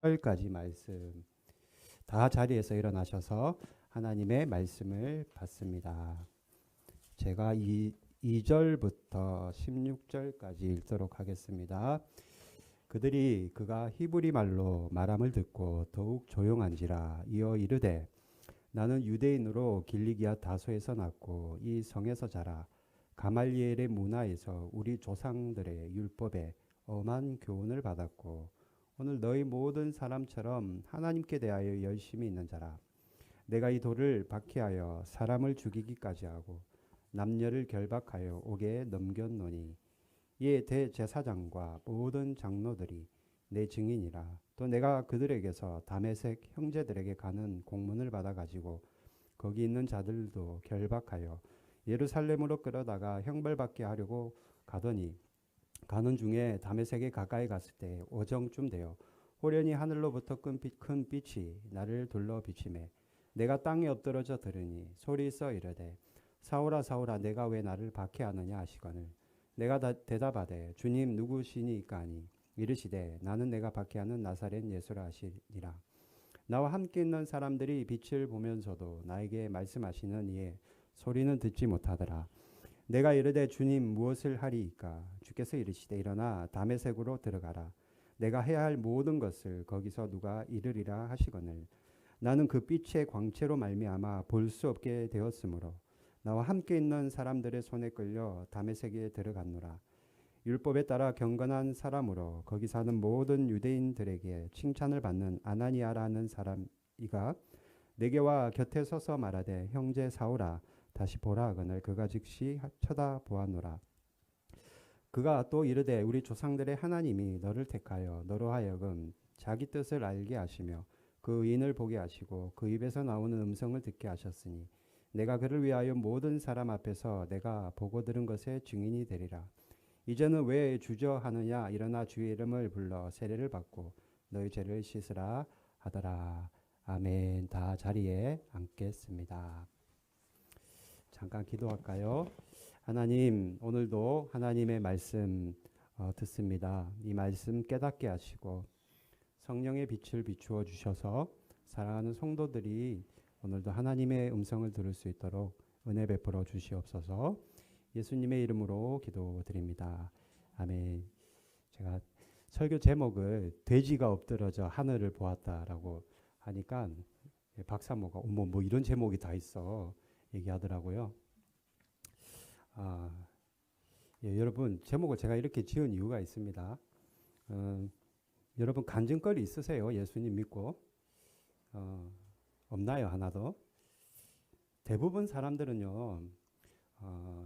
8절까지 말씀 다 자리에서 일어나셔서 하나님의 말씀을 받습니다. 제가 2절부터 16절까지 읽도록 하겠습니다. 그가 히브리 말로 말함을 듣고 더욱 조용한지라 이어 이르되 나는 유대인으로 길리기아 다소에서 났고 이 성에서 자라 가말리엘의 문화에서 우리 조상들의 율법에 엄한 교훈을 받았고 오늘 너희 모든 사람처럼 하나님께 대하여 열심히 있는 자라. 내가 이 돌을 박해하여 사람을 죽이기까지 하고 남녀를 결박하여 옥에 넘겼노니 이에 대제사장과 모든 장로들이 내 증인이라. 또 내가 그들에게서 다메섹 형제들에게 가는 공문을 받아가지고 거기 있는 자들도 결박하여 예루살렘으로 끌어다가 형벌받게 하려고 가더니 가는 중에 다메섹에 가까이 갔을 때 오정쯤 되어 호련히 하늘로부터 큰 빛이 나를 둘러 비치매 내가 땅에 엎드러져 들으니 소리써 이르되 사울아 사울아 내가 왜 나를 박해하느냐 하시거늘 내가 대답하되 주님 누구시니까 하니 이르시되 나는 내가 박해하는 나사렛 예수라 하시니라. 나와 함께 있는 사람들이 빛을 보면서도 나에게 말씀하시는 이에 소리는 듣지 못하더라. 내가 이르되 주님 무엇을 하리이까? 주께서 이르시되 일어나 다메섹으로 들어가라. 내가 해야 할 모든 것을 거기서 누가 이르리라 하시거늘 나는 그 빛의 광채로 말미암아 볼 수 없게 되었으므로 나와 함께 있는 사람들의 손에 끌려 다메섹에 들어갔노라. 율법에 따라 경건한 사람으로 거기 사는 모든 유대인들에게 칭찬을 받는 아나니아라는 사람이가 내게와 곁에 서서 말하되 형제 사울아 다시 보라 하거늘 그가 즉시 쳐다보았노라. 그가 또 이르되 우리 조상들의 하나님이 너를 택하여 너로 하여금 자기 뜻을 알게 하시며 그 의인을 보게 하시고 그 입에서 나오는 음성을 듣게 하셨으니 내가 그를 위하여 모든 사람 앞에서 내가 보고 들은 것의 증인이 되리라. 이제는 왜 주저하느냐? 일어나 주의 이름을 불러 세례를 받고 너희 죄를 씻으라 하더라. 아멘. 다 자리에 앉겠습니다. 잠깐 기도할까요? 하나님, 오늘도 하나님의 말씀 듣습니다. 이 말씀 깨닫게 하시고 성령의 빛을 비추어 주셔서 사랑하는 성도들이 오늘도 하나님의 음성을 들을 수 있도록 은혜 베풀어 주시옵소서. 예수님의 이름으로 기도드립니다. 아멘. 제가 설교 제목을 돼지가 엎드러져 하늘을 보았다라고 하니까 박사모가 어머 뭐 이런 제목이 다 있어 얘기하더라고요. 여러분 제목을 제가 이렇게 지은 이유가 있습니다. 여러분 간증거리 있으세요? 예수님 믿고 없나요? 하나도? 대부분 사람들은요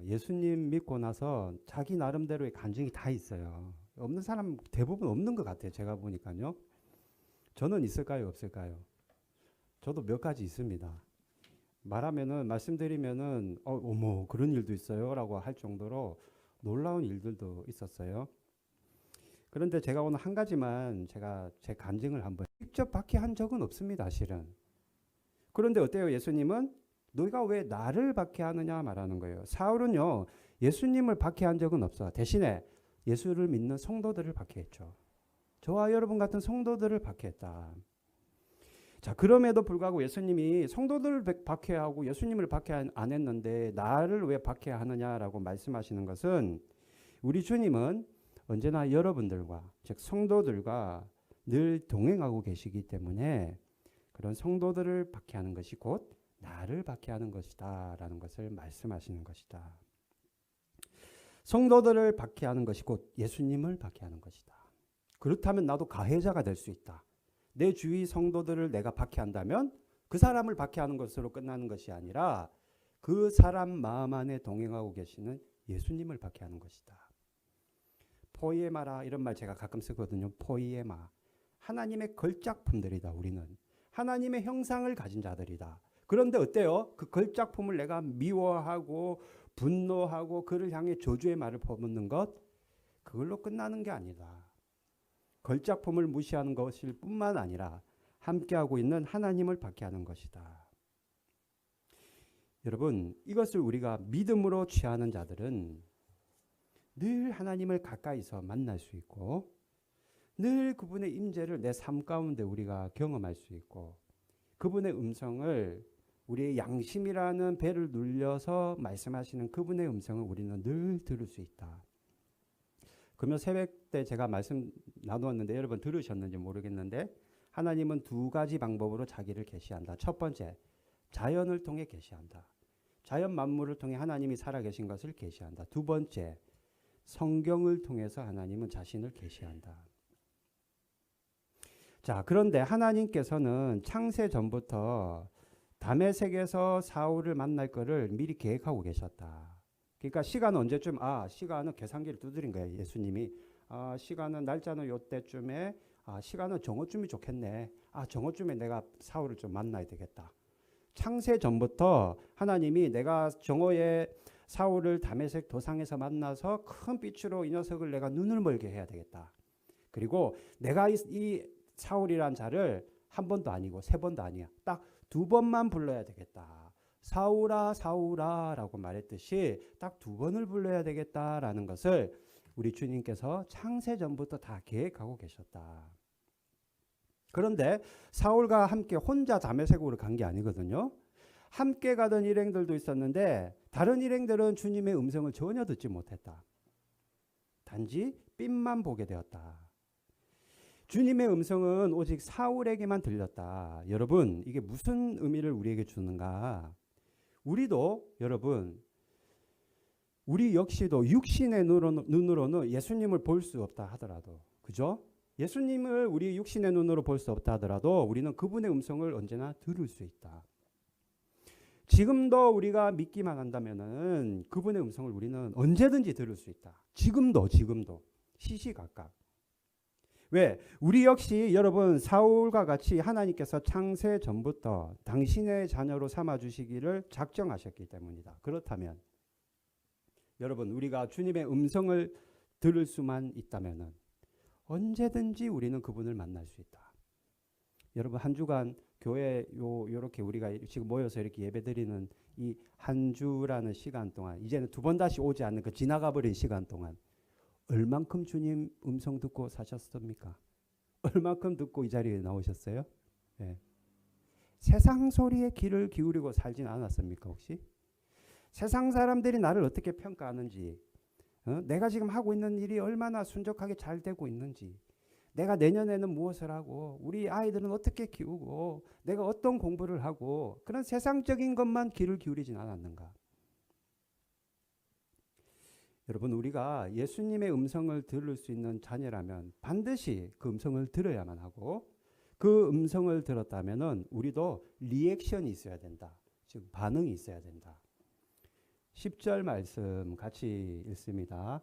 예수님 믿고 나서 자기 나름대로의 간증이 다 있어요. 없는 사람 대부분 없는 것 같아요. 제가 보니까요. 저는 있을까요? 없을까요? 저도 몇 가지 있습니다. 말씀드리면은 어머 그런 일도 있어요라고 할 정도로 놀라운 일들도 있었어요. 그런데 제가 오늘 한 가지만 제가 제 간증을 한번 직접 받게 한 적은 없습니다. 실은. 그런데 어때요? 예수님은 너희가 왜 나를 박해하느냐 말하는 거예요. 사울은요 예수님을 박해한 적은 없어. 대신에 예수를 믿는 성도들을 박해했죠. 저와 여러분 같은 성도들을 박해했다. 자, 그럼에도 불구하고 예수님이 성도들을 박해하고 예수님을 박해 안 했는데 나를 왜 박해하느냐라고 말씀하시는 것은 우리 주님은 언제나 여러분들과 즉 성도들과 늘 동행하고 계시기 때문에 그런 성도들을 박해하는 것이 곧 나를 박해하는 것이다 라는 것을 말씀하시는 것이다. 성도들을 박해하는 것이 곧 예수님을 박해하는 것이다. 그렇다면 나도 가해자가 될 수 있다. 내 주위 성도들을 내가 박해한다면 그 사람을 박해하는 것으로 끝나는 것이 아니라 그 사람 마음 안에 동행하고 계시는 예수님을 박해하는 것이다. 포이에마라 이런 말 제가 가끔 쓰거든요. 포이에마. 하나님의 걸작품들이다. 우리는. 하나님의 형상을 가진 자들이다. 그런데 어때요? 그 걸작품을 내가 미워하고 분노하고 그를 향해 저주의 말을 퍼붓는 것 그걸로 끝나는 게 아니다. 걸작품을 무시하는 것일 뿐만 아니라 함께하고 있는 하나님을 박해하는 것이다. 여러분 이것을 우리가 믿음으로 취하는 자들은 늘 하나님을 가까이서 만날 수 있고 늘 그분의 임재를 내 삶 가운데 우리가 경험할 수 있고 그분의 음성을 우리의 양심이라는 배를 눌려서 말씀하시는 그분의 음성을 우리는 늘 들을 수 있다. 금요 새벽 때 제가 말씀 나누었는데 여러분 들으셨는지 모르겠는데 하나님은 두 가지 방법으로 자기를 계시한다. 첫 번째, 자연을 통해 계시한다. 자연 만물을 통해 하나님이 살아계신 것을 계시한다. 두 번째, 성경을 통해서 하나님은 자신을 계시한다. 자, 그런데 하나님께서는 창세 전부터 다메섹에서 사울을 만날 거를 미리 계획하고 계셨다. 그러니까 시간은 언제쯤? 시간은 계산기를 두드린 거예요. 예수님이. 시간은 날짜는 요때쯤에 시간은 정오쯤이 좋겠네. 정오쯤에 내가 사울을 좀 만나야 되겠다. 창세 전부터 하나님이 내가 정오에 사울을 다메섹 도상에서 만나서 큰 빛으로 이 녀석을 내가 눈을 멀게 해야 되겠다. 그리고 내가 이 사울이란 자를 한 번도 아니고 세 번도 아니야. 딱 두 번만 불러야 되겠다. 사울아 사울아 라고 말했듯이 딱 두 번을 불러야 되겠다라는 것을 우리 주님께서 창세 전부터 다 계획하고 계셨다. 그런데 사울과 함께 혼자 다메섹으로 간 게 아니거든요. 함께 가던 일행들도 있었는데 다른 일행들은 주님의 음성을 전혀 듣지 못했다. 단지 빛만 보게 되었다. 주님의 음성은 오직 사울에게만 들렸다. 여러분, 이게 무슨 의미를 우리에게 주는가? 우리도 여러분, 우리 역시도 육신의 눈으로는 예수님을 볼 수 없다 하더라도, 그죠? 예수님을 우리 육신의 눈으로 볼 수 없다 하더라도 우리는 그분의 음성을 언제나 들을 수 있다. 지금도 우리가 믿기만 한다면은 그분의 음성을 우리는 언제든지 들을 수 있다. 지금도 시시각각. 왜? 우리 역시 여러분 사울과 같이 하나님께서 창세 전부터 당신의 자녀로 삼아주시기를 작정하셨기 때문이다. 그렇다면 여러분 우리가 주님의 음성을 들을 수만 있다면은 언제든지 우리는 그분을 만날 수 있다. 여러분 한 주간 교회 요렇게 우리가 지금 모여서 이렇게 예배드리는 이 한 주라는 시간 동안 이제는 두 번 다시 오지 않는 그 지나가 버린 시간 동안 얼만큼 주님 음성 듣고 사셨습니까? 얼만큼 듣고 이 자리에 나오셨어요? 네. 세상 소리에 귀를 기울이고 살진 않았습니까 혹시? 세상 사람들이 나를 어떻게 평가하는지, 내가 지금 하고 있는 일이 얼마나 순적하게 잘 되고 있는지, 내가 내년에는 무엇을 하고 우리 아이들은 어떻게 키우고 내가 어떤 공부를 하고 그런 세상적인 것만 귀를 기울이진 않았는가? 여러분 우리가 예수님의 음성을 들을 수 있는 자녀라면 반드시 그 음성을 들어야만 하고 그 음성을 들었다면은 우리도 리액션이 있어야 된다. 즉 반응이 있어야 된다. 10절 말씀 같이 읽습니다.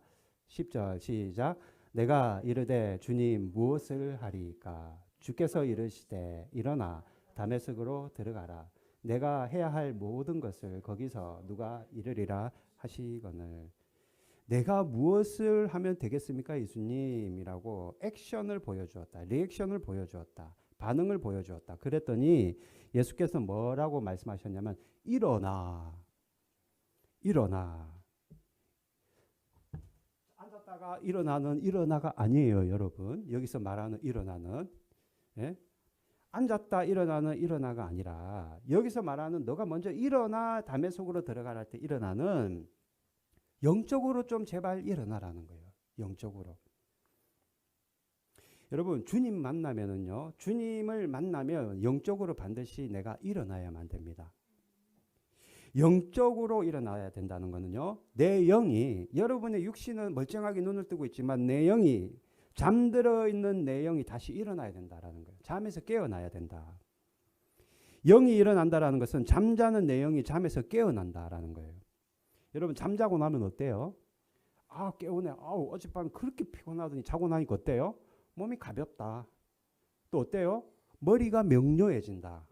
10절 시작. 내가 이르되 주님 무엇을 하리이까? 주께서 이르시되 일어나 다메섹으로 들어가라. 내가 해야 할 모든 것을 거기서 누가 이르리라 하시거늘. 내가 무엇을 하면 되겠습니까 예수님이라고 액션을 보여주었다. 리액션을 보여주었다. 반응을 보여주었다. 그랬더니 예수께서 뭐라고 말씀하셨냐면 일어나. 앉았다가 일어나는 일어나가 아니에요 여러분. 여기서 말하는 일어나는 앉았다 일어나는 일어나가 아니라 여기서 말하는 너가 먼저 일어나 다메섹으로 들어가라 할 때 일어나는 영적으로 좀 제발 일어나라는 거예요. 영적으로. 여러분 주님 만나면은요. 주님을 만나면 영적으로 반드시 내가 일어나야만 됩니다. 영적으로 일어나야 된다는 거는요. 내 영이 여러분의 육신은 멀쩡하게 눈을 뜨고 있지만 내 영이 잠들어 있는 내 영이 다시 일어나야 된다라는 거예요. 잠에서 깨어나야 된다. 영이 일어난다라는 것은 잠자는 내 영이 잠에서 깨어난다라는 거예요. 여러분 잠자고 나면 어때요? 깨우네. 어젯밤 그렇게 피곤하더니 자고 나니까 어때요? 몸이 가볍다. 또 어때요? 머리가 명료해진다.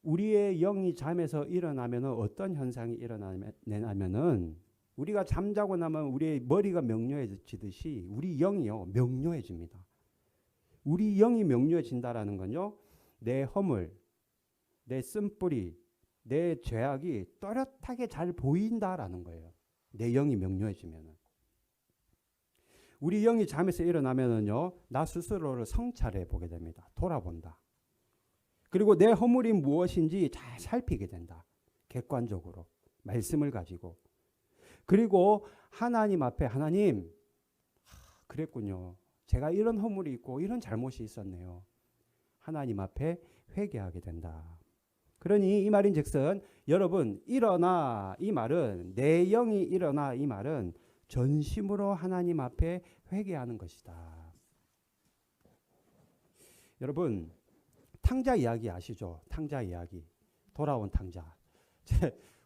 우리의 영이 잠에서 일어나면 어떤 현상이 일어나냐면은 우리가 잠자고 나면 우리의 머리가 명료해지듯이 우리 영이요 명료해집니다. 우리 영이 명료해진다라는 건요. 내 허물, 내 쓴뿌리, 내 죄악이 또렷하게 잘 보인다라는 거예요. 내 영이 명료해지면은. 우리 영이 잠에서 일어나면은요, 나 스스로를 성찰해 보게 됩니다. 돌아본다. 그리고 내 허물이 무엇인지 잘 살피게 된다. 객관적으로 말씀을 가지고. 그리고 하나님 앞에 하나님, 그랬군요. 제가 이런 허물이 있고 이런 잘못이 있었네요. 하나님 앞에 회개하게 된다. 그러니 이 말인즉슨 여러분 일어나 이 말은 내 영이 일어나 이 말은 전심으로 하나님 앞에 회개하는 것이다. 여러분 탕자 이야기 아시죠? 탕자 이야기. 돌아온 탕자.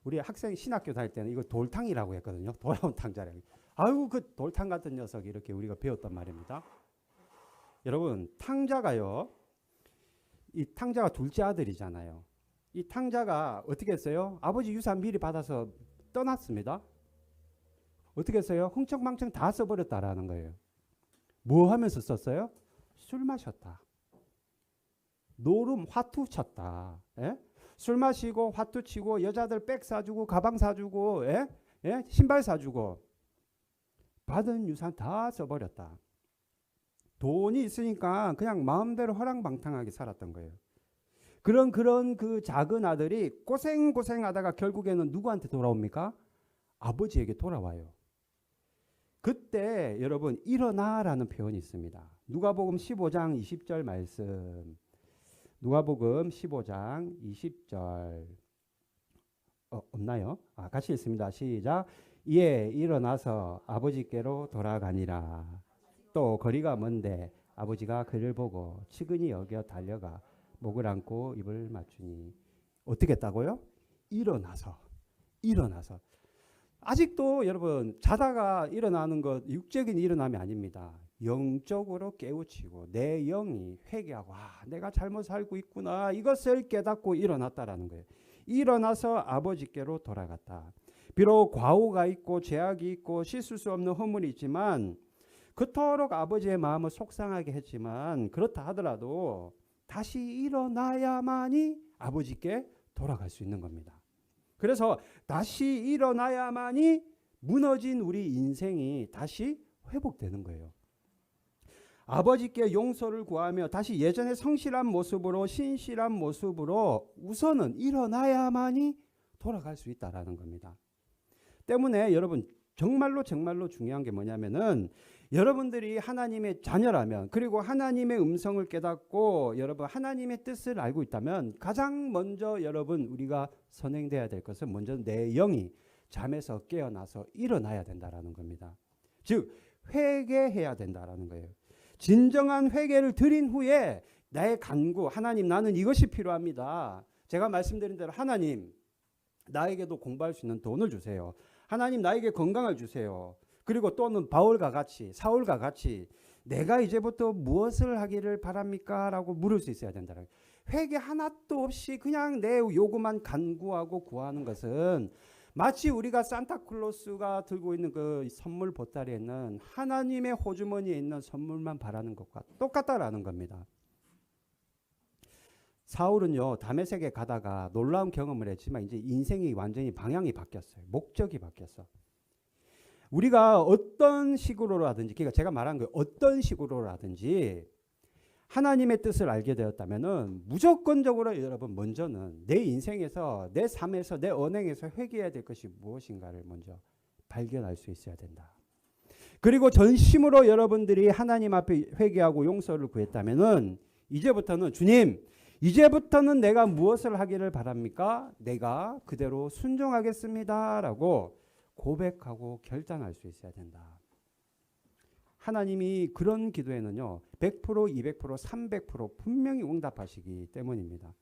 우리 학생 신학교 다닐 때는 이거 돌탕이라고 했거든요. 돌아온 탕자라고. 아유 그 돌탕 같은 녀석이 이렇게 우리가 배웠단 말입니다. 여러분 탕자가요. 이 탕자가 둘째 아들이잖아요. 이 탕자가 어떻게 했어요? 아버지 유산 미리 받아서 떠났습니다. 어떻게 했어요? 흥청망청 다 써버렸다라는 거예요. 뭐 하면서 썼어요? 술 마셨다. 노름 화투 쳤다. 예? 술 마시고 화투 치고 여자들 백 사주고 가방 사주고 예? 예? 신발 사주고 받은 유산 다 써버렸다. 돈이 있으니까 그냥 마음대로 허랑방탕하게 살았던 거예요. 그런 그 작은 아들이 고생하다가 결국에는 누구한테 돌아옵니까? 아버지에게 돌아와요. 그때 여러분 일어나라는 표현이 있습니다. 누가복음 15장 20절 말씀. 누가복음 15장 20절 없나요? 같이 읽습니다. 시작. 이에 일어나서 아버지께로 돌아가니라. 또 거리가 먼데 아버지가 그를 보고 측은히 여겨 달려가 목을 안고 입을 맞추니 어떻게 했다고요? 일어나서 아직도 여러분 자다가 일어나는 것 육적인 일어남이 아닙니다. 영적으로 깨우치고 내 영이 회개하고 내가 잘못 살고 있구나 이것을 깨닫고 일어났다라는 거예요. 일어나서 아버지께로 돌아갔다. 비록 과오가 있고 죄악이 있고 씻을 수 없는 허물이 있지만 그토록 아버지의 마음을 속상하게 했지만 그렇다 하더라도 다시 일어나야만이 아버지께 돌아갈 수 있는 겁니다. 그래서 다시 일어나야만이 무너진 우리 인생이 다시 회복되는 거예요. 아버지께 용서를 구하며 다시 예전의 성실한 모습으로 신실한 모습으로 우선은 일어나야만이 돌아갈 수 있다라는 겁니다. 때문에 여러분 정말로 중요한 게 뭐냐면은 여러분들이 하나님의 자녀라면 그리고 하나님의 음성을 깨닫고 여러분 하나님의 뜻을 알고 있다면 가장 먼저 여러분 우리가 선행돼야 될 것은 먼저 내 영이 잠에서 깨어나서 일어나야 된다라는 겁니다. 즉 회개해야 된다라는 거예요. 진정한 회개를 드린 후에 나의 간구 하나님 나는 이것이 필요합니다. 제가 말씀드린 대로 하나님 나에게도 공부할 수 있는 돈을 주세요. 하나님 나에게 건강을 주세요. 그리고 또는 바울과 같이 사울과 같이 내가 이제부터 무엇을 하기를 바랍니까? 라고 물을 수 있어야 된다. 회개 하나도 없이 그냥 내 요구만 간구하고 구하는 것은 마치 우리가 산타클로스가 들고 있는 그 선물 보따리에 있는 하나님의 호주머니에 있는 선물만 바라는 것과 똑같다라는 겁니다. 사울은요 다메섹에 가다가 놀라운 경험을 했지만 이제 인생이 완전히 방향이 바뀌었어요. 목적이 바뀌었어. 우리가 어떤 식으로라든지 그러니까 제가 말한 거 어떤 식으로라든지 하나님의 뜻을 알게 되었다면은 무조건적으로 여러분 먼저는 내 인생에서 내 삶에서 내 언행에서 회개해야 될 것이 무엇인가를 먼저 발견할 수 있어야 된다. 그리고 전심으로 여러분들이 하나님 앞에 회개하고 용서를 구했다면은 이제부터는 주님 이제부터는 내가 무엇을 하기를 바랍니까? 내가 그대로 순종하겠습니다 라고 고백하고 결단할 수 있어야 된다. 하나님이 그런 기도에는요 100%, 200%, 300% 분명히 응답하시기 때문입니다.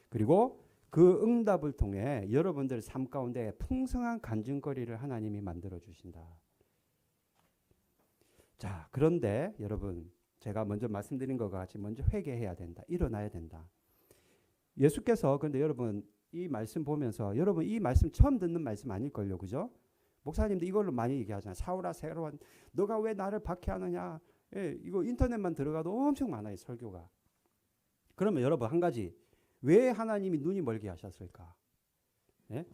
그리고 그 응답을 통해 여러분들 삶 가운데 풍성한 간증거리를 하나님이 만들어 주신다. 자, 그런데 여러분 제가 먼저 말씀드린 것과 같이 먼저 회개해야 된다. 일어나야 된다. 예수께서 근데 여러분 이 말씀 보면서 여러분 이 말씀 처음 듣는 말씀 아닐걸요. 그죠? 목사님도 이걸로 많이 얘기하잖아요. 사울아 새로운 너가 왜 나를 박해하느냐. 예, 이거 인터넷만 들어가도 엄청 많아요. 설교가. 그러면 여러분 한 가지. 왜 하나님이 눈이 멀게 하셨을까? 예?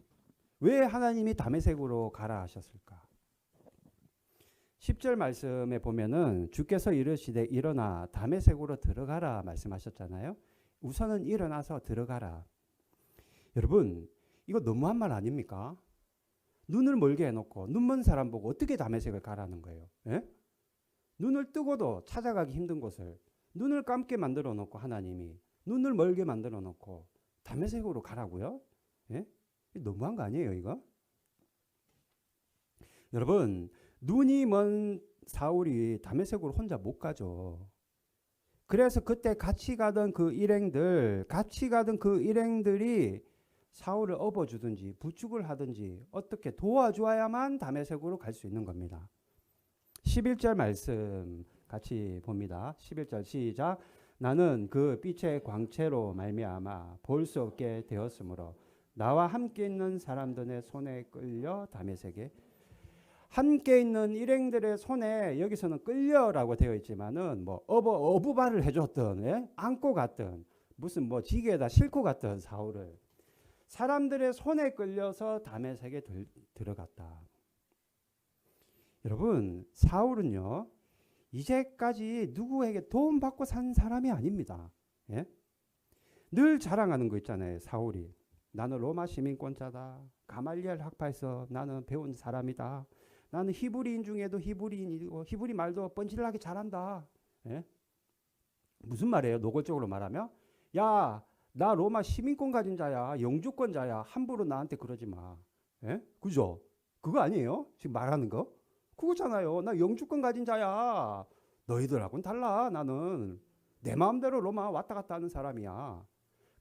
왜 하나님이 다메섹으로 가라 하셨을까? 10절 말씀에 보면은 주께서 이르시되 일어나 다메섹으로 들어가라 말씀하셨잖아요. 우선은 일어나서 들어가라. 여러분, 이거 너무한 말 아닙니까? 눈을 멀게 해놓고 눈먼 사람 보고 어떻게 다메섹을 가라는 거예요? 예? 눈을 뜨고도 찾아가기 힘든 곳을 눈을 감게 만들어 놓고 하나님이 눈을 멀게 만들어 놓고 다메섹으로 가라고요? 예? 너무한 거 아니에요, 이거? 여러분, 눈이 먼 사울이 다메섹으로 혼자 못 가죠. 그래서 그때 같이 가던 그 일행들이 사울을 업어주든지 부축을 하든지 어떻게 도와주어야만 다메섹으로 갈 수 있는 겁니다. 11절 말씀 같이 봅니다. 11절 시작. 나는 그 빛의 광채로 말미암아 볼 수 없게 되었으므로 나와 함께 있는 사람들의 손에 끌려 다메섹에 함께 있는 일행들의 손에 여기서는 끌려라고 되어 있지만은 뭐 어부발을 해줬던, 예? 안고 갔던, 무슨 뭐 지게에다 싣고 갔던 사울을 사람들의 손에 끌려서 다메섹에 들어갔다. 여러분, 사울은요 이제까지 누구에게 도움받고 산 사람이 아닙니다. 예? 늘 자랑하는 거 있잖아요. 사울이 나는 로마 시민권자다. 가말리엘 학파에서 나는 배운 사람이다. 나는 히브리인 중에도 히브리인이고 히브리 말도 뻔질나게 잘한다. 예? 무슨 말이에요? 노골적으로 말하면 야, 나 로마 시민권 가진 자야. 영주권자야. 함부로 나한테 그러지 마. 예? 그죠? 그거 아니에요? 지금 말하는 거? 그거잖아요. 나 영주권 가진 자야. 너희들하고는 달라. 나는 내 마음대로 로마 왔다 갔다 하는 사람이야.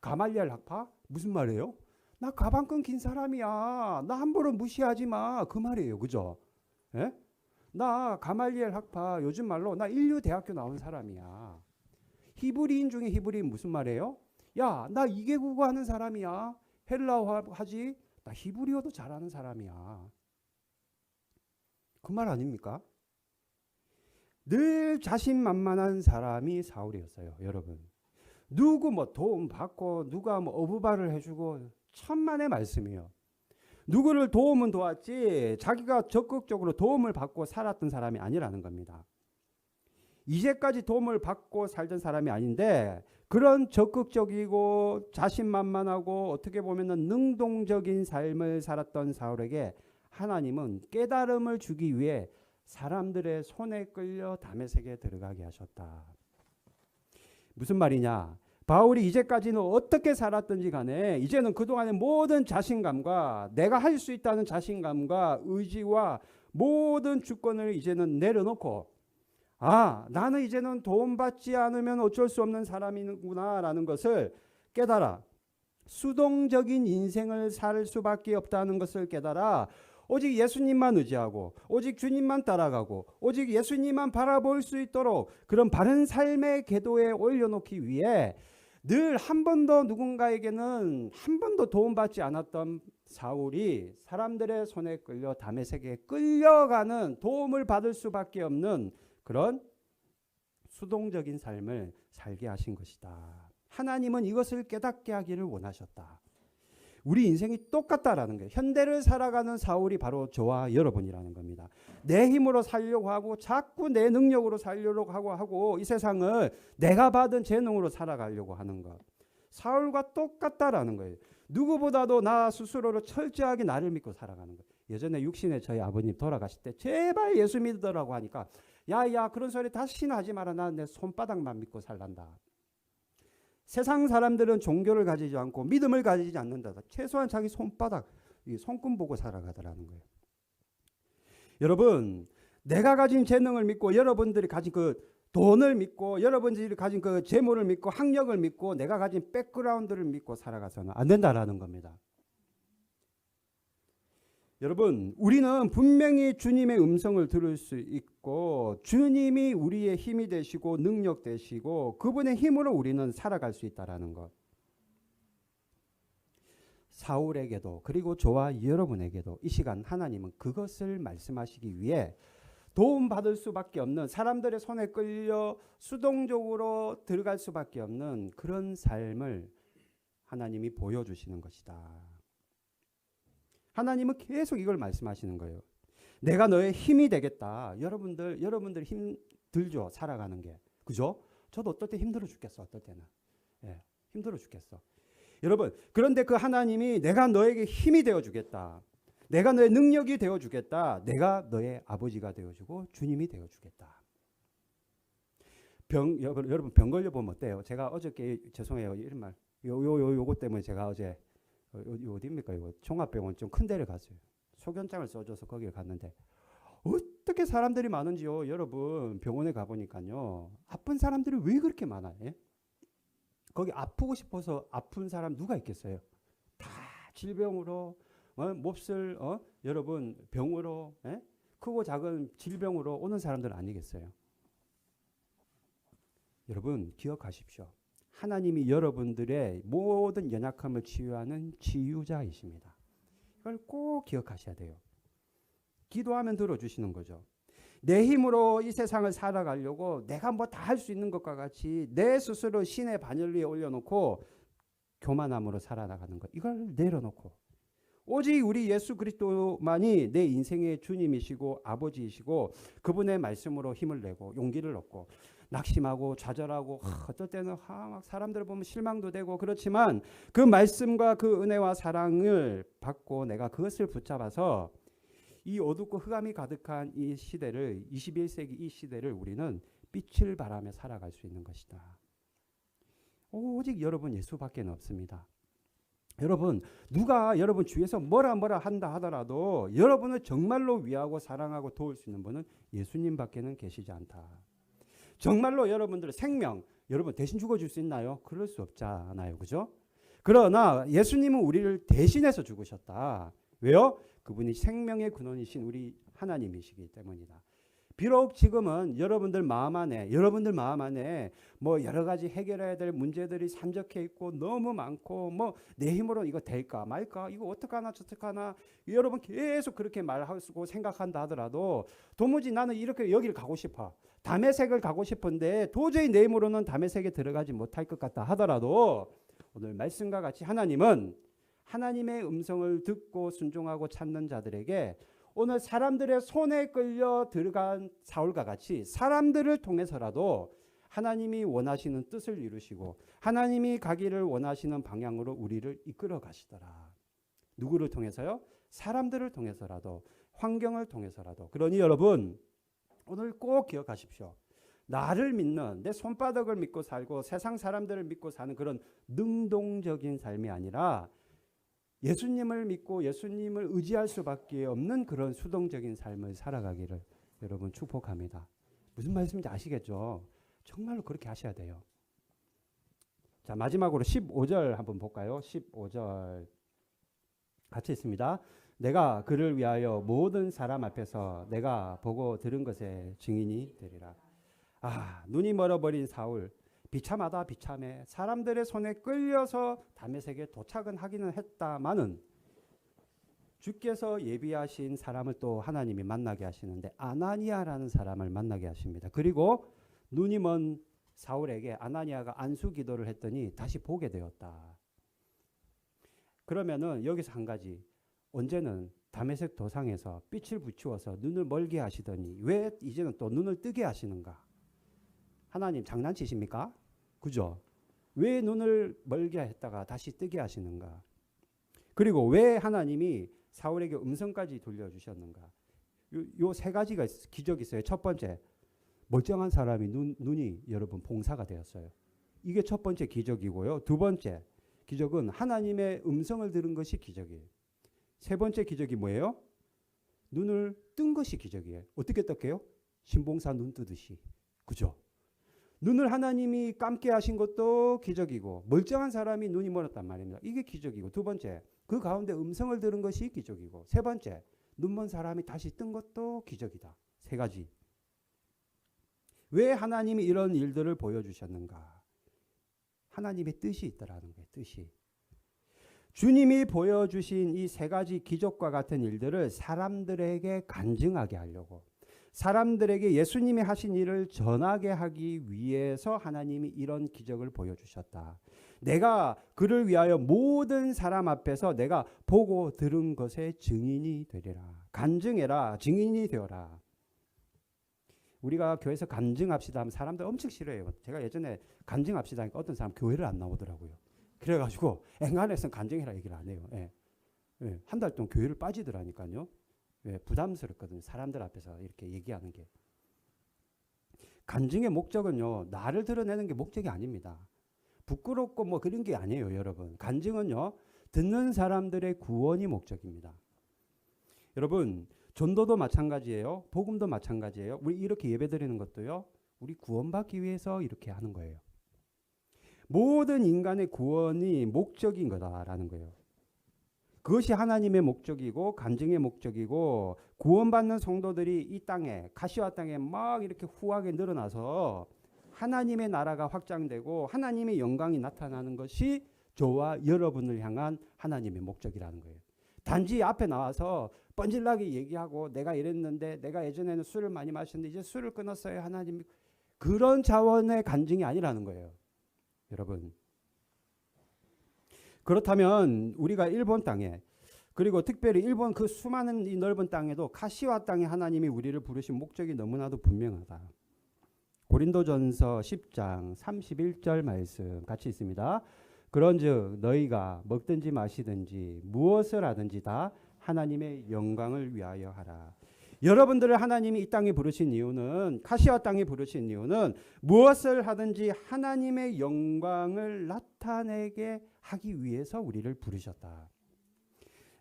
가말리엘 학파? 무슨 말이에요? 나 가방 끊긴 사람이야. 나 함부로 무시하지 마. 그 말이에요. 그죠? 예? 나 가말리엘 학파 요즘 말로 나 인류 대학교 나온 사람이야. 히브리인 중에 히브리인 무슨 말이에요? 야, 나 이개국어 하는 사람이야. 헬라어 하지? 나 히브리어도 잘하는 사람이야. 그 말 아닙니까? 늘 자신만만한 사람이 사울이었어요. 여러분. 누구 뭐 도움 받고 누가 뭐 어부발을 해주고 천만의 말씀이에요. 누구를 도움은 도왔지 자기가 적극적으로 도움을 받고 살았던 사람이 아니라는 겁니다. 이제까지 도움을 받고 살던 사람이 아닌데 그런 적극적이고 자신만만하고 어떻게 보면 능동적인 삶을 살았던 사울에게 하나님은 깨달음을 주기 위해 사람들의 손에 끌려 다메섹에 들어가게 하셨다. 무슨 말이냐? 바울이 이제까지는 어떻게 살았든지 간에 이제는 그동안의 모든 자신감과 내가 할 수 있다는 자신감과 의지와 모든 주권을 이제는 내려놓고 나는 이제는 도움받지 않으면 어쩔 수 없는 사람이구나 라는 것을 깨달아 수동적인 인생을 살 수밖에 없다는 것을 깨달아 오직 예수님만 의지하고 오직 주님만 따라가고 오직 예수님만 바라볼 수 있도록 그런 바른 삶의 궤도에 올려놓기 위해 늘 한 번도 누군가에게는 한 번도 도움받지 않았던 사울이 사람들의 손에 끌려 다메섹에 끌려가는 도움을 받을 수밖에 없는 그런 수동적인 삶을 살게 하신 것이다. 하나님은 이것을 깨닫게 하기를 원하셨다. 우리 인생이 똑같다라는 거예요. 현대를 살아가는 사울이 바로 저와 여러분이라는 겁니다. 내 힘으로 살려고 하고 자꾸 내 능력으로 살려고 하고 이 세상을 내가 받은 재능으로 살아가려고 하는 것. 사울과 똑같다라는 거예요. 누구보다도 나 스스로로 철저하게 나를 믿고 살아가는 거예요. 예전에 육신에 저희 아버님 돌아가실 때 제발 예수 믿으라고 하니까 야야 그런 소리 다시는 하지 마라. 나는 내 손바닥만 믿고 살란다. 세상 사람들은 종교를 가지지 않고 믿음을 가지지 않는다. 최소한 자기 손바닥, 손금 보고 살아가더라는 거예요. 여러분, 내가 가진 재능을 믿고 여러분들이 가진 그 돈을 믿고 여러분들이 가진 그 재물을 믿고 학력을 믿고 내가 가진 백그라운드를 믿고 살아가서는 안 된다라는 겁니다. 여러분, 우리는 분명히 주님의 음성을 들을 수 있고 주님이 우리의 힘이 되시고 능력 되시고 그분의 힘으로 우리는 살아갈 수 있다라는 것. 사울에게도 그리고 저와 여러분에게도 이 시간 하나님은 그것을 말씀하시기 위해 도움받을 수밖에 없는 사람들의 손에 끌려 수동적으로 들어갈 수밖에 없는 그런 삶을 하나님이 보여주시는 것이다. 하나님은 계속 이걸 말씀하시는 거예요. 내가 너의 힘이 되겠다. 여러분들 힘 들죠. 살아가는 게. 그죠? 저도 어떨 때 힘들어 죽겠어. 어떨 때는. 예, 힘들어 죽겠어. 여러분, 그런데 그 하나님이 내가 너에게 힘이 되어 주겠다. 내가 너의 능력이 되어 주겠다. 내가 너의 아버지가 되어 주고 주님이 되어 주겠다. 여러분 병 걸려 보면 어때요? 제가 어저께 죄송해요. 이런 말. 요거 때문에 제가 어제 어디입니까? 이거 종합병원 좀 큰 데를 갔어요. 소견장을 써줘서 거기에 갔는데 어떻게 사람들이 많은지요. 여러분 병원에 가보니까요. 아픈 사람들이 왜 그렇게 많아요? 예? 거기 아프고 싶어서 아픈 사람 누가 있겠어요? 다 질병으로 몹쓸 여러분 병으로 예? 크고 작은 질병으로 오는 사람들 아니겠어요? 여러분 기억하십시오. 하나님이 여러분들의 모든 연약함을 치유하는 치유자이십니다. 이걸 꼭 기억하셔야 돼요. 기도하면 들어주시는 거죠. 내 힘으로 이 세상을 살아가려고 내가 뭐 다 할 수 있는 것과 같이 내 스스로 신의 바늘 위에 올려놓고 교만함으로 살아나가는 것, 이걸 내려놓고 오직 우리 예수 그리스도만이 내 인생의 주님이시고 아버지이시고 그분의 말씀으로 힘을 내고 용기를 얻고 낙심하고 좌절하고 어떨 때는 막 사람들을 보면 실망도 되고 그렇지만 그 말씀과 그 은혜와 사랑을 받고 내가 그것을 붙잡아서 이 어둡고 흑암이 가득한 이 시대를 21세기 이 시대를 우리는 빛을 발하며 살아갈 수 있는 것이다. 오직 여러분 예수밖에 없습니다. 여러분 누가 여러분 주위에서 뭐라 한다 하더라도 여러분을 정말로 위하고 사랑하고 도울 수 있는 분은 예수님밖에는 계시지 않다. 정말로 여러분들의 생명 여러분 대신 죽어줄 수 있나요? 그럴 수 없잖아요. 그죠? 그러나 예수님은 우리를 대신해서 죽으셨다. 왜요? 그분이 생명의 근원이신 우리 하나님이시기 때문이다. 비록 지금은 여러분들 마음 안에 뭐 여러 가지 해결해야 될 문제들이 산적해 있고 너무 많고 뭐 내 힘으로 이거 될까 말까 이거 어떡하나 저떡하나 여러분 계속 그렇게 말하고 생각한다 하더라도 도무지 나는 이렇게 여기를 가고 싶어. 다메섹을 가고 싶은데 도저히 내 힘으로는 다메섹에 들어가지 못할 것 같다 하더라도 오늘 말씀과 같이 하나님은 하나님의 음성을 듣고 순종하고 찾는 자들에게 오늘 사람들의 손에 끌려 들어간 사울과 같이 사람들을 통해서라도 하나님이 원하시는 뜻을 이루시고 하나님이 가기를 원하시는 방향으로 우리를 이끌어 가시더라. 누구를 통해서요? 사람들을 통해서라도 환경을 통해서라도. 그러니 여러분 오늘 꼭 기억하십시오. 나를 믿는 내 손바닥을 믿고 살고 세상 사람들을 믿고 사는 그런 능동적인 삶이 아니라 예수님을 믿고 예수님을 의지할 수밖에 없는 그런 수동적인 삶을 살아가기를 여러분 축복합니다. 무슨 말씀인지 아시겠죠? 정말로 그렇게 하셔야 돼요. 자, 마지막으로 15절 한번 볼까요? 15절 같이 있습니다. 내가 그를 위하여 모든 사람 앞에서 내가 보고 들은 것의 증인이 되리라. 눈이 멀어버린 사울 비참하다 비참해. 사람들의 손에 끌려서 다메섹에 도착은 하기는 했다마는 주께서 예비하신 사람을 또 하나님이 만나게 하시는데 아나니아라는 사람을 만나게 하십니다. 그리고 눈이 먼 사울에게 아나니아가 안수 기도를 했더니 다시 보게 되었다. 그러면은 여기서 한 가지, 언제는 다메섹 도상에서 빛을 비추어서 눈을 멀게 하시더니 왜 이제는 또 눈을 뜨게 하시는가? 하나님 장난치십니까? 그죠? 왜 눈을 멀게 했다가 다시 뜨게 하시는가? 그리고 왜 하나님이 사울에게 음성까지 돌려주셨는가? 요 세 가지가 기적이 있어요. 첫 번째, 멀쩡한 사람이 눈이 여러분 봉사가 되었어요. 이게 첫 번째 기적이고요. 두 번째 기적은 하나님의 음성을 들은 것이 기적이에요. 세 번째 기적이 뭐예요? 눈을 뜬 것이 기적이에요. 어떻게 떴게요? 신봉사 눈 뜨듯이. 그죠? 눈을 하나님이 감게 하신 것도 기적이고 멀쩡한 사람이 눈이 멀었단 말입니다. 이게 기적이고 두 번째 그 가운데 음성을 들은 것이 기적이고 세 번째 눈먼 사람이 다시 뜬 것도 기적이다. 세 가지. 왜 하나님이 이런 일들을 보여주셨는가? 하나님의 뜻이 있더라는 거예요. 뜻이. 주님이 보여주신 이 세 가지 기적과 같은 일들을 사람들에게 간증하게 하려고 사람들에게 예수님이 하신 일을 전하게 하기 위해서 하나님이 이런 기적을 보여주셨다. 내가 그를 위하여 모든 사람 앞에서 내가 보고 들은 것의 증인이 되리라. 간증해라. 증인이 되어라. 우리가 교회에서 간증합시다 하면 사람들 엄청 싫어해요. 제가 예전에 간증합시다 하니까 어떤 사람 교회를 안 나오더라고요. 그래가지고 엔간해서는 간증해라 얘기를 안 해요. 예. 예. 한 달 동안 교회를 빠지더라니까요. 예. 부담스럽거든요. 사람들 앞에서 이렇게 얘기하는 게. 간증의 목적은요. 나를 드러내는 게 목적이 아닙니다. 부끄럽고 뭐 그런 게 아니에요. 여러분. 간증은요. 듣는 사람들의 구원이 목적입니다. 여러분 전도도 마찬가지예요. 복음도 마찬가지예요. 우리 이렇게 예배드리는 것도요. 우리 구원받기 위해서 이렇게 하는 거예요. 모든 인간의 구원이 목적인 거다라는 거예요. 그것이 하나님의 목적이고 간증의 목적이고 구원받는 성도들이 이 땅에 가시와 땅에 막 이렇게 후하게 늘어나서 하나님의 나라가 확장되고 하나님의 영광이 나타나는 것이 저와 여러분을 향한 하나님의 목적이라는 거예요. 단지 앞에 나와서 뻔질나게 얘기하고 내가 이랬는데 내가 예전에는 술을 많이 마셨는데 이제 술을 끊었어요. 하나님 그런 차원의 간증이 아니라는 거예요. 여러분. 그렇다면 우리가 일본 땅에 그리고 특별히 일본 그 수많은 이 넓은 땅에도 가시와 땅에 하나님이 우리를 부르신 목적이 너무나도 분명하다. 고린도전서 10장 31절 말씀 같이 있습니다. 그런즉 너희가 먹든지 마시든지 무엇을 하든지 다 하나님의 영광을 위하여 하라. 여러분들을 하나님이 이 땅에 부르신 이유는 가시와 땅에 부르신 이유는 무엇을 하든지 하나님의 영광을 나타내게 하기 위해서 우리를 부르셨다.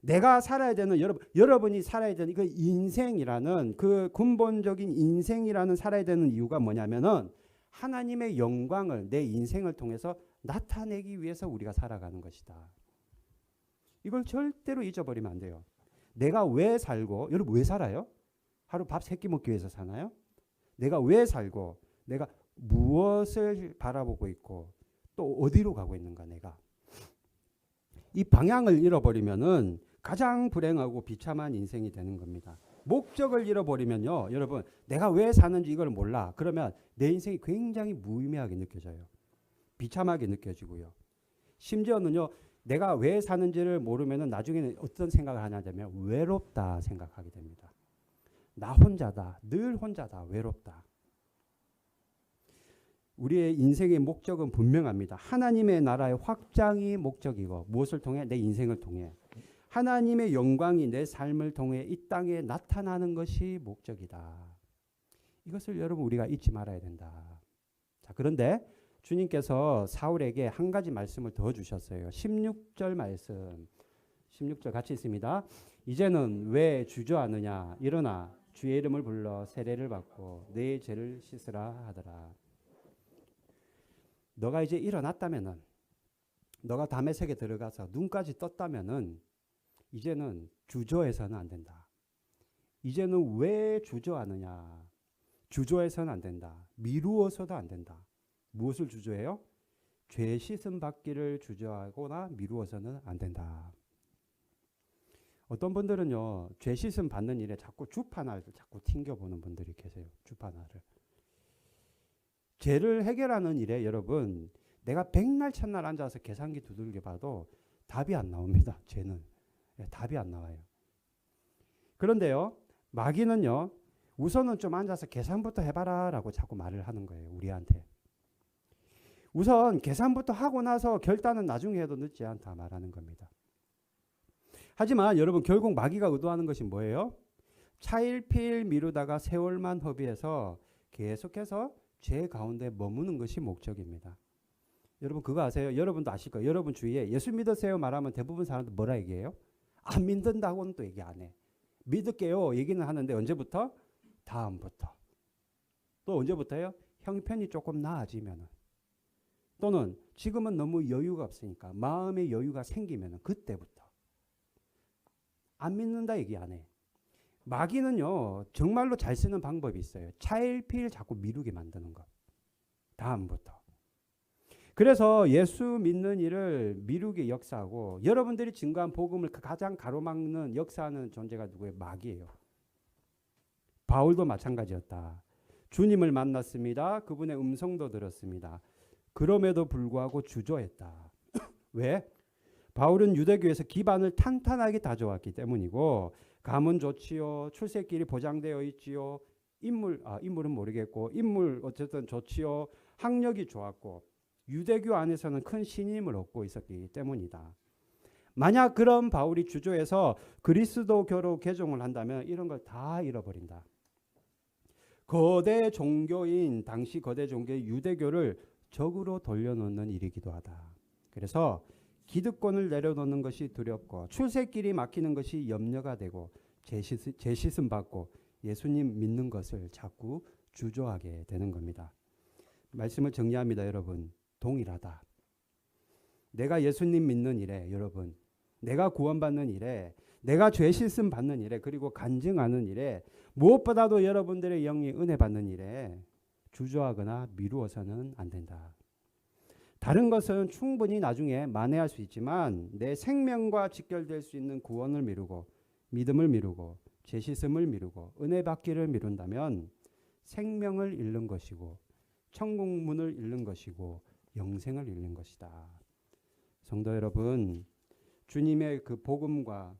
내가 살아야 되는 여러분이 살아야 되는 그 인생이라는 그 근본적인 인생이라는 살아야 되는 이유가 뭐냐면은 하나님의 영광을 내 인생을 통해서 나타내기 위해서 우리가 살아가는 것이다. 이걸 절대로 잊어버리면 안 돼요. 내가 왜 살고 여러분 왜 살아요? 하루 밥 3끼 먹기 위해서 사나요? 내가 왜 살고 내가 무엇을 바라보고 있고 또 어디로 가고 있는가 내가. 이 방향을 잃어버리면은 가장 불행하고 비참한 인생이 되는 겁니다. 목적을 잃어버리면요. 여러분 내가 왜 사는지 이걸 몰라. 그러면 내 인생이 굉장히 무의미하게 느껴져요. 비참하게 느껴지고요. 심지어는요. 내가 왜 사는지를 모르면은 나중에는 어떤 생각을 하냐면 외롭다 생각하게 됩니다. 나 혼자다. 늘 혼자다. 외롭다. 우리의 인생의 목적은 분명합니다. 하나님의 나라의 확장이 목적이고 무엇을 통해? 내 인생을 통해. 하나님의 영광이 내 삶을 통해 이 땅에 나타나는 것이 목적이다. 이것을 여러분 우리가 잊지 말아야 된다. 자, 그런데 주님께서 사울에게 한 가지 말씀을 더 주셨어요. 16절 말씀. 16절 같이 있습니다. 이제는 왜 주저하느냐? 일어나 주의 이름을 불러 세례를 받고 내 죄를 씻으라 하더라. 너가 이제 일어났다면은 너가 다메섹에 들어가서 눈까지 떴다면은 이제는 주저해서는 안 된다. 이제는 왜 주저하느냐? 주저해서는 안 된다. 미루어서도 안 된다. 무엇을 주저해요? 죄 씻음 받기를 주저하거나 미루어서는 안 된다. 어떤 분들은요. 죄 씻음 받는 일에 자꾸 주판을 자꾸 튕겨보는 분들이 계세요. 주판을. 죄를 해결하는 일에 여러분 내가 백날 첫날 앉아서 계산기 두들겨 봐도 답이 안 나옵니다. 죄는. 답이 안 나와요. 그런데요. 마귀는요. 우선은 좀 앉아서 계산부터 해봐라 라고 자꾸 말을 하는 거예요. 우리한테. 우선 계산부터 하고 나서 결단은 나중에 해도 늦지 않다 말하는 겁니다. 하지만 여러분 결국 마귀가 의도하는 것이 뭐예요? 차일피일 미루다가 세월만 허비해서 계속해서 죄 가운데 머무는 것이 목적입니다. 여러분 그거 아세요? 여러분도 아실 거예요. 여러분 주위에 예수 믿으세요 말하면 대부분 사람들 뭐라 얘기해요? 안 믿는다고는 또 얘기 안 해. 믿을게요 얘기는 하는데 언제부터? 다음부터. 또 언제부터요? 형편이 조금 나아지면은. 또는 지금은 너무 여유가 없으니까 마음의 여유가 생기면은 그때부터. 안 믿는다 얘기 안 해. 마귀는요 정말로 잘 쓰는 방법이 있어요. 차일피일 자꾸 미루게 만드는 것. 다음부터. 그래서 예수 믿는 일을 미루게 역사하고 여러분들이 증거한 복음을 가장 가로막는 역사하는 존재가 누구예요? 마귀예요. 바울도 마찬가지였다. 주님을 만났습니다. 그분의 음성도 들었습니다. 그럼에도 불구하고 주저했다. 왜? 바울은 유대교에서 기반을 탄탄하게 다져왔기 때문이고 가문 좋지요. 출세길이 보장되어 있지요. 인물은 모르겠고 인물 어쨌든 좋지요. 학력이 좋았고 유대교 안에서는 큰 신임을 얻고 있었기 때문이다. 만약 그런 바울이 주저해서 그리스도교로 개종을 한다면 이런 걸 다 잃어버린다. 거대 종교인 당시 거대 종교의 유대교를 적으로 돌려놓는 일이기도 하다. 그래서 기득권을 내려놓는 것이 두렵고 출세길이 막히는 것이 염려가 되고 재시씀 받고 예수님 믿는 것을 자꾸 주저하게 되는 겁니다. 말씀을 정리합니다. 여러분. 동일하다. 내가 예수님 믿는 일에 여러분 내가 구원받는 일에 내가 죄씻음 받는 일에 그리고 간증하는 일에 무엇보다도 여러분들의 영이 은혜 받는 일에 주저하거나 미루어서는 안 된다. 다른 것은 충분히 나중에 만회할 수 있지만 내 생명과 직결될 수 있는 구원을 미루고 믿음을 미루고 죄씻음을 미루고 은혜 받기를 미룬다면 생명을 잃는 것이고 천국문을 잃는 것이고 영생을 잃는 것이다. 성도 여러분, 주님의 그 복음과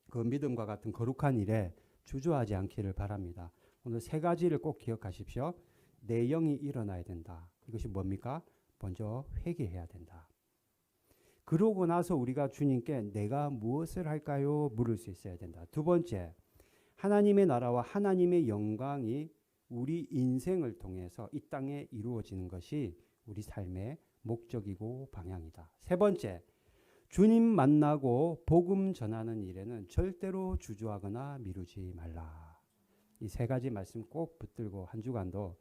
그 믿음과 같은 거룩한 일에 주저하지 않기를 바랍니다. 오늘 세 가지를 꼭 기억하십시오. 내 영이 일어나야 된다. 이것이 뭡니까? 먼저 회개해야 된다. 그러고 나서 우리가 주님께 내가 무엇을 할까요? 물을 수 있어야 된다. 두 번째, 하나님의 나라와 하나님의 영광이 우리 인생을 통해서 이 땅에 이루어지는 것이 우리 삶의 목적이고 방향이다. 세 번째, 주님 만나고 복음 전하는 일에는 절대로 주저하거나 미루지 말라. 이 세 가지 말씀 꼭 붙들고 한 주간도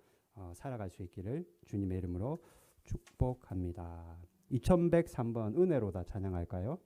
살아갈 수 있기를 주님의 이름으로 축복합니다. 2103번 은혜로다 찬양할까요?